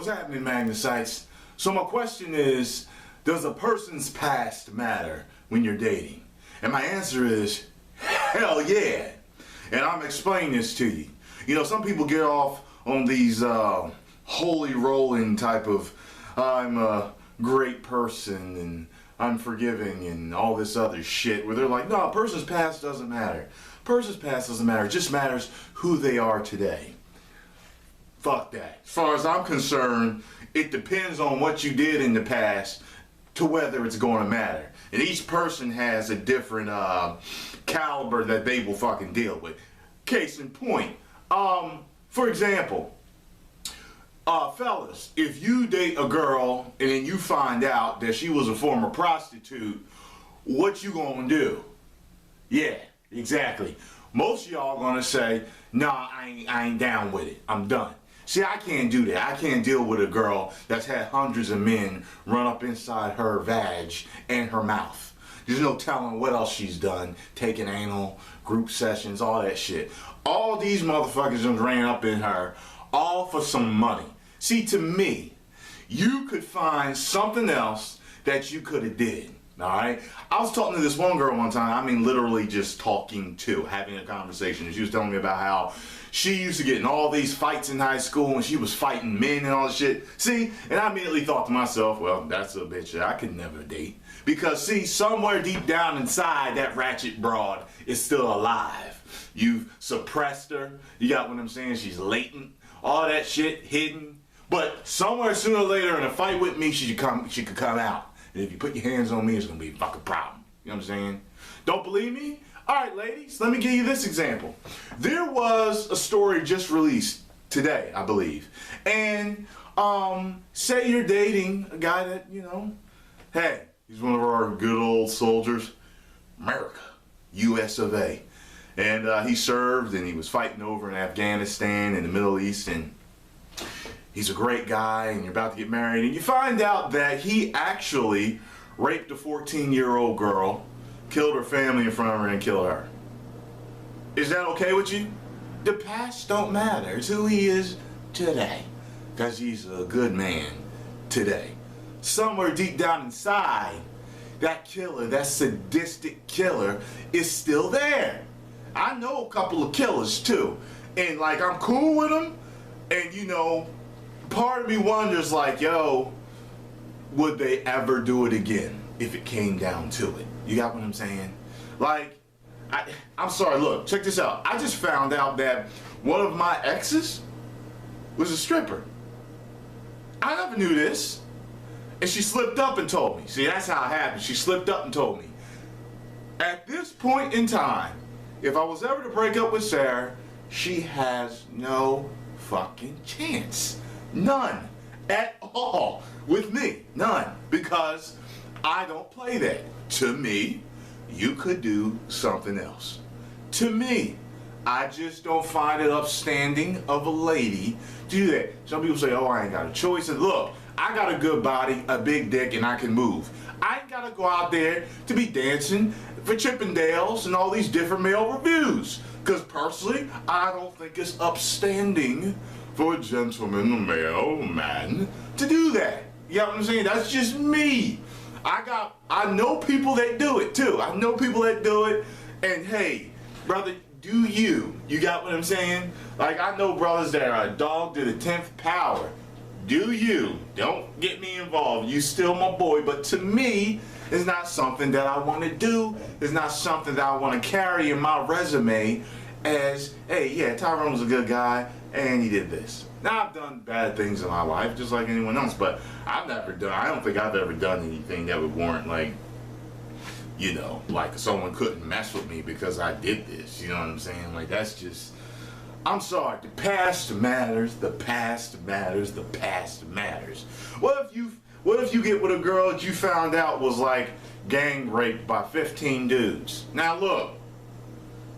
What's happening, Magnacites? So my question is, does a person's past matter when you're dating? And my answer is, hell yeah. And I'm explaining this to you. You know, some people get off on these holy rolling type of, I'm a great person and I'm forgiving and all this other shit, where they're like, no, a person's past doesn't matter. A person's past doesn't matter. It just matters who they are today. Fuck that. As far as I'm concerned, it depends on what you did in the past to whether it's going to matter. And each person has a different caliber that they will fucking deal with. Case in point, for example, fellas, if you date a girl and then you find out that she was a former prostitute, what you gonna do? Yeah, exactly. Most of y'all gonna say, nah, I ain't down with it. I'm done. See, I can't do that. I can't deal with a girl that's had hundreds of men run up inside her vag and her mouth. There's no telling what else she's done. Taking anal, group sessions, all that shit. All these motherfuckers just ran up in her, all for some money. See, to me, you could find something else that you could have did. Alright? I was talking to this one girl one time, I mean literally just talking to, having a conversation. And she was telling me about how she used to get in all these fights in high school and she was fighting men and all this shit. See, and I immediately thought to myself, well, that's a bitch that I could never date. Because see, somewhere deep down inside, that ratchet broad is still alive. You've suppressed her, you got what I'm saying, she's latent, all that shit hidden. But somewhere sooner or later in a fight with me, she could come out. And if you put your hands on me, it's going to be a fucking problem. You know what I'm saying? Don't believe me? Alright, ladies, let me give you this example. There was a story just released today, I believe. And, say you're dating a guy that, you know, hey, he's one of our good old soldiers. America. US of A. And he served and he was fighting over in Afghanistan in the Middle East, and he's a great guy, and you're about to get married, and you find out that he actually raped a 14-year-old girl, killed her family in front of her, and killed her. Is that okay with you? The past don't matter. It's who he is today. Because he's a good man today. Somewhere deep down inside, that killer, that sadistic killer, is still there. I know a couple of killers too. And like, I'm cool with them, and you know, part of me wonders like, yo, would they ever do it again if it came down to it? You got what I'm saying? Like, I'm sorry, look, check this out. I just found out that one of my exes was a stripper. I never knew this. And she slipped up and told me. See, that's how it happened. She slipped up and told me. At this point in time, if I was ever to break up with Sarah, she has no fucking chance. None at all with me. None. Because I don't play that. To me, you could do something else. To me, I just don't find it upstanding of a lady to do that. Some people say, oh, I ain't got a choice. And look, I got a good body, a big dick, and I can move. I ain't got to go out there to be dancing for Chippendales and all these different male reviews. Because personally, I don't think it's upstanding for a gentleman, a male man, to do that. You know what I'm saying? That's just me. I know people that do it too. I know people that do it, and hey, brother, do you. You got what I'm saying? Like, I know brothers that are a dog to the 10th power. Do you. Don't get me involved. You still my boy, but to me, it's not something that I want to do. It's not something that I want to carry in my resume as, hey, yeah, Tyrone was a good guy, and he did this. Now, I've done bad things in my life, just like anyone else, but I don't think I've ever done anything that would warrant, like, you know, like someone couldn't mess with me because I did this, you know what I'm saying? Like, that's just, I'm sorry, the past matters, the past matters, the past matters. What if you get with a girl that you found out was, like, gang raped by 15 dudes? Now, look,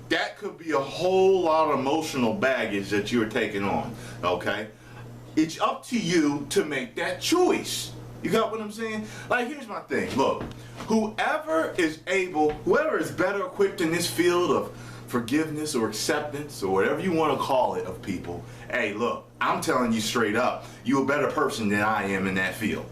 that could be a whole lot of emotional baggage that you're taking on, okay? It's up to you to make that choice. You got what I'm saying? Like, here's my thing. Look, whoever is better equipped in this field of forgiveness or acceptance or whatever you want to call it of people, hey, look, I'm telling you straight up, you're a better person than I am in that field.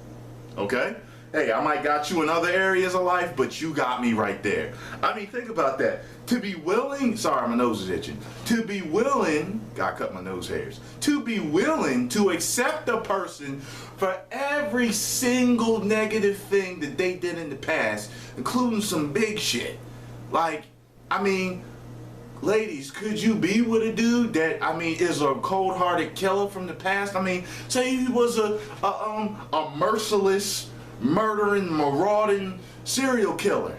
Okay? Hey, I might got you in other areas of life, but you got me right there. I mean, think about that. To be willing, sorry, my nose is itching. To be willing, gotta cut my nose hairs. To be willing to accept a person for every single negative thing that they did in the past, including some big shit. Like, I mean, ladies, could you be with a dude that, I mean, is a cold-hearted killer from the past? I mean, say he was a merciless, murdering, marauding serial killer.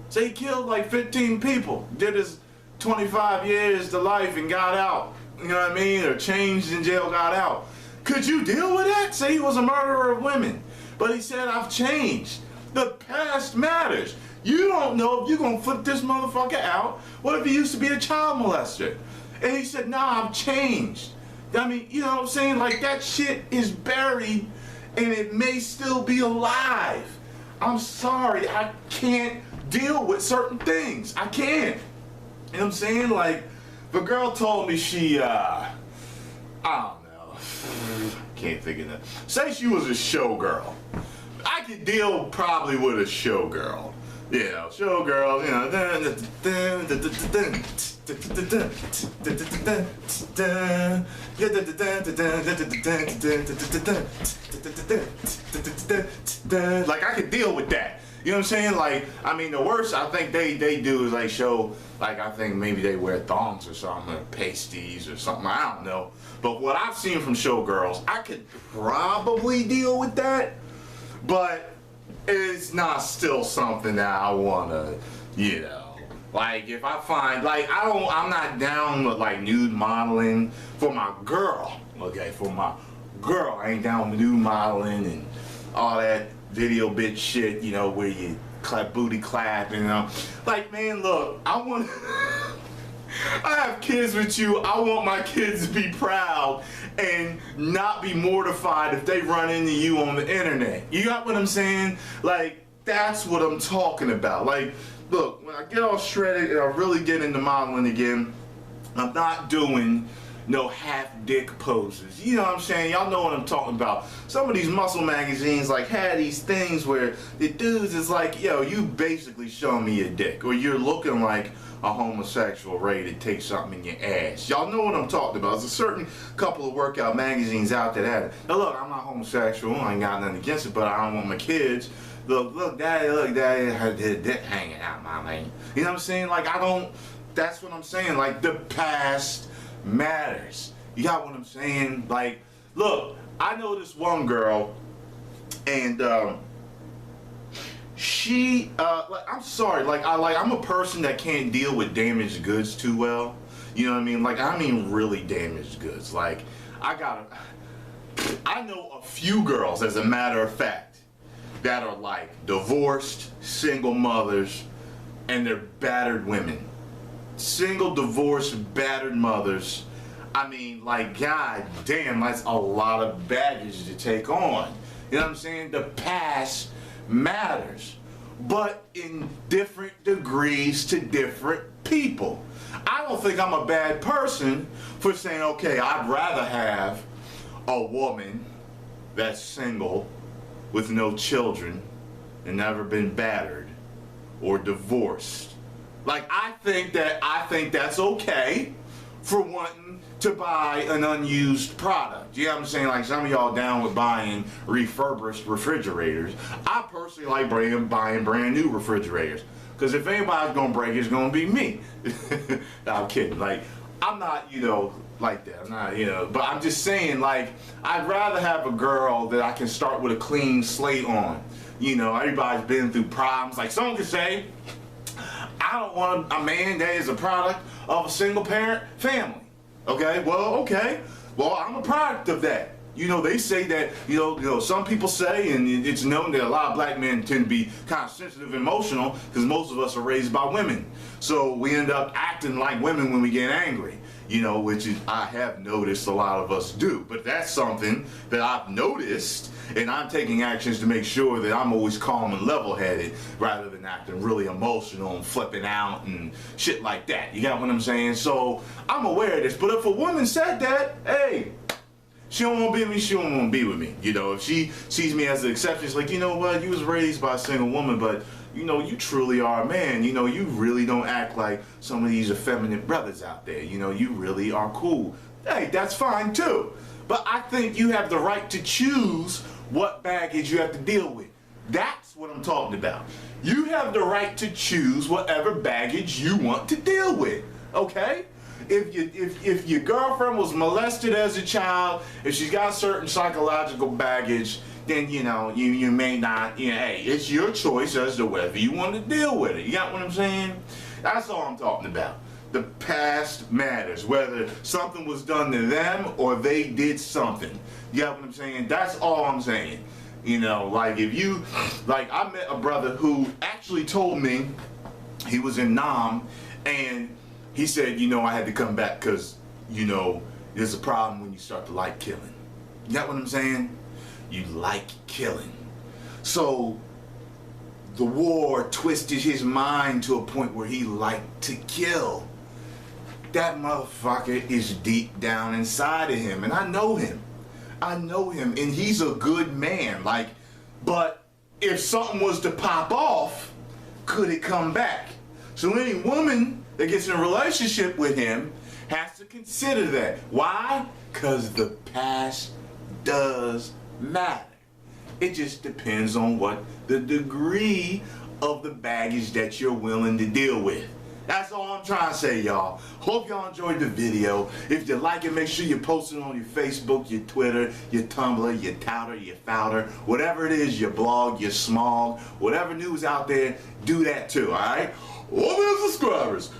Say he killed like 15 people, did his 25 years to life and got out. You know what I mean? Or changed in jail, got out. Could you deal with that? Say he was a murderer of women, but he said, I've changed. The past matters. You don't know if you're going to flip this motherfucker out. What if he used to be a child molester? And he said, nah, I've changed. I mean, you know what I'm saying? Like, that shit is buried and it may still be alive. I'm sorry, I can't deal with certain things. I can't. You know what I'm saying? Like, the girl told me she, I don't know. Can't think of that. Say she was a showgirl. I could deal probably with a showgirl. You know, showgirls, you know. Like, I could deal with that. You know what I'm saying? Like, I mean, the worst I think they do is like show, like, I think maybe they wear thongs or something, or pasties or something, I don't know. But what I've seen from showgirls, I could probably deal with that, but it's not still something that I wanna, you know. Like, if I find, like, I'm not down with like nude modeling for my girl, okay? For my girl, I ain't down with nude modeling and all that video bitch shit, you know, where you clap booty clap, you know. Like, man, look, I want I have kids with you. I want my kids to be proud and not be mortified if they run into you on the internet. You got what I'm saying? Like, that's what I'm talking about. Like, look, when I get all shredded and I really get into modeling again, I'm not doing no half dick poses. You know what I'm saying? Y'all know what I'm talking about. Some of these muscle magazines like had these things where the dudes is like, yo, you basically showing me your dick, or you're looking like a homosexual ready to take something in your ass. Y'all know what I'm talking about. There's a certain couple of workout magazines out there that, now look, I'm not homosexual, I ain't got nothing against it, but I don't want my kids, look, daddy, had his dick hanging out, my man. You know what I'm saying? Like, I don't, that's what I'm saying. Like, the past matters. You got what I'm saying? Like, look, I know this one girl, and she, like, I'm sorry, like, I'm a person that can't deal with damaged goods too well. You know what I mean? Like, I mean really damaged goods. Like, I know a few girls, as a matter of fact, that are like divorced, single mothers, and they're battered women. Single, divorced, battered mothers. I mean, like, god damn, that's a lot of baggage to take on. You know what I'm saying? The past matters, but in different degrees to different people. I don't think I'm a bad person for saying, okay, I'd rather have a woman that's single with no children and never been battered or divorced. Like, I think that's okay for wanting to buy an unused product. You know what I'm saying? Like, some of y'all down with buying refurbished refrigerators. I personally like buying brand new refrigerators. Because if anybody's gonna break it, it's gonna be me. No, I'm kidding. Like, I'm not, you know, like that. I'm not, you know, but I'm just saying, like, I'd rather have a girl that I can start with a clean slate on. You know, everybody's been through problems. Like, someone could say, I don't want a man that is a product of a single parent family. Okay, well, I'm a product of that. You know, they say that, you know, some people say, and it's known that a lot of black men tend to be kind of sensitive and emotional because most of us are raised by women. So we end up acting like women when we get angry, you know, which is, I have noticed a lot of us do. But that's something that I've noticed And I'm taking actions to make sure that I'm always calm and level-headed rather than acting really emotional and flipping out and shit like that. You got what I'm saying? So I'm aware of this. But if a woman said that, hey, she don't want to be with me, she don't want to be with me. You know, if she sees me as an exception, she's like, you know what, you was raised by a single woman, but you know, you truly are a man. You know, you really don't act like some of these effeminate brothers out there. You know, you really are cool. Hey, that's fine too. But I think you have the right to choose what baggage you have to deal with. That's what I'm talking about. You have the right to choose whatever baggage you want to deal with. Okay? If your girlfriend was molested as a child, if she's got certain psychological baggage, then you know you may not. You know, hey, it's your choice as to whether you want to deal with it. You got what I'm saying? That's all I'm talking about. The past matters, whether something was done to them or they did something. You got what I'm saying? That's all I'm saying. You know, like if you, like I met a brother who actually told me he was in Nam and he said, you know, I had to come back because, you know, there's a problem when you start to like killing. You got what I'm saying? You like killing. So the war twisted his mind to a point where he liked to kill. That motherfucker is deep down inside of him, and I know him. I know him, and he's a good man. Like, but if something was to pop off, could it come back? So any woman that gets in a relationship with him has to consider that. Why? Because the past does matter. It just depends on what the degree of the baggage that you're willing to deal with. That's all I'm trying to say, y'all. Hope y'all enjoyed the video. If you like it, make sure you post it on your Facebook, your Twitter, your Tumblr, your Touter, your Fouter, whatever it is, your blog, your smog, whatever news out there, do that too, alright? 1 million subscribers.